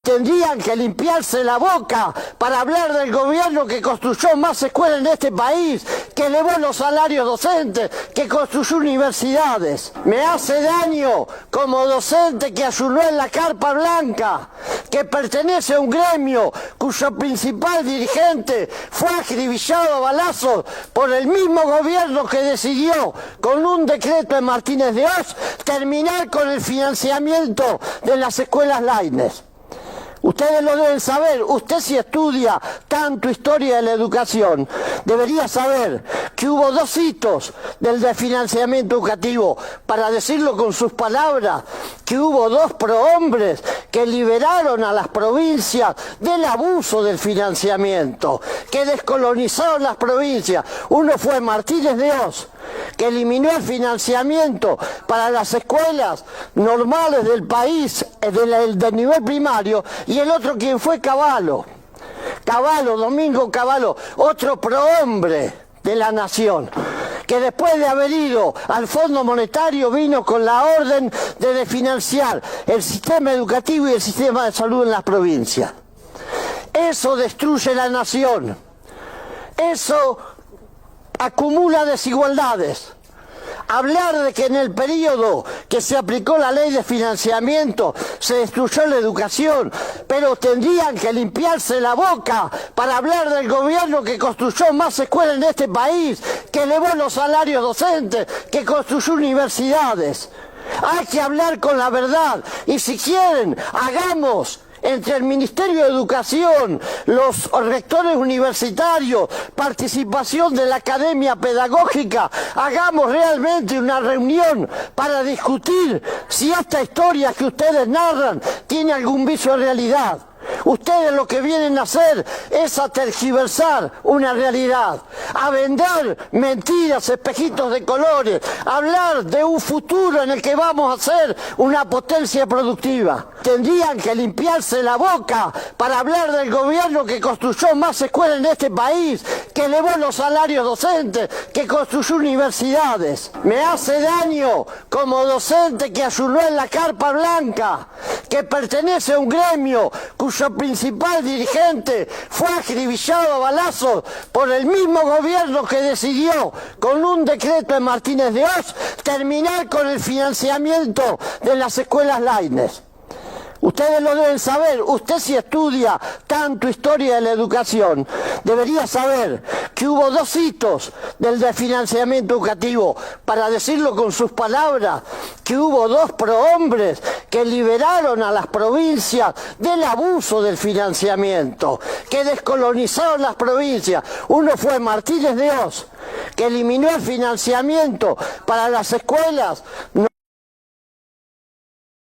tendrían que limpiarse la boca para hablar del gobierno que construyó más escuelas en este país, que elevó los salarios docentes, que construyó universidades. Me hace daño como docente que ayunó en la carpa blanca, que pertenece a un gremio cuyo principal dirigente fue acribillado a balazos por el mismo gobierno que decidió, con un decreto de Martínez de Oz, terminar con el financiamiento de las escuelas Laínez. Ustedes lo deben saber, usted si estudia tanto historia de la educación, debería saber que hubo dos hitos del desfinanciamiento educativo, para decirlo con sus palabras, que hubo dos prohombres que liberaron a las provincias del abuso del financiamiento, que descolonizaron las provincias. Uno fue Martínez de Oz, que eliminó el financiamiento para las escuelas normales del país, del nivel primario, y el otro quien fue Cavallo, Domingo Cavallo, otro prohombre de la nación, que después de haber ido al Fondo Monetario vino con la orden de desfinanciar el sistema educativo y el sistema de salud en las provincias. Eso destruye la nación, eso acumula desigualdades. Hablar de que en el periodo que se aplicó la ley de financiamiento se destruyó la educación, pero tendrían que limpiarse la boca para hablar del gobierno que construyó más escuelas en este país, que elevó los salarios docentes, que construyó universidades. Hay que hablar con la verdad, y si quieren, hagamos entre el Ministerio de Educación, los rectores universitarios, participación de la Academia Pedagógica, hagamos realmente una reunión para discutir si esta historia que ustedes narran tiene algún viso de realidad. Ustedes lo que vienen a hacer es a tergiversar una realidad, a vender mentiras, espejitos de colores, a hablar de un futuro en el que vamos a ser una potencia productiva. Tendrían que limpiarse la boca para hablar del gobierno que construyó más escuelas en este país, que elevó los salarios docentes, que construyó universidades. Me hace daño como docente que ayunó en la carpa blanca, que pertenece a un gremio cuyo principal dirigente fue acribillado a balazos por el mismo gobierno que decidió, con un decreto de Martínez de Oz, terminar con el financiamiento de las escuelas Laínez. Ustedes lo deben saber, usted si estudia tanto historia de la educación, debería saber que hubo dos hitos del desfinanciamiento educativo, para decirlo con sus palabras, que hubo dos prohombres que liberaron a las provincias del abuso del financiamiento, que descolonizaron las provincias. Uno fue Martínez de Oz, que eliminó el financiamiento para las escuelas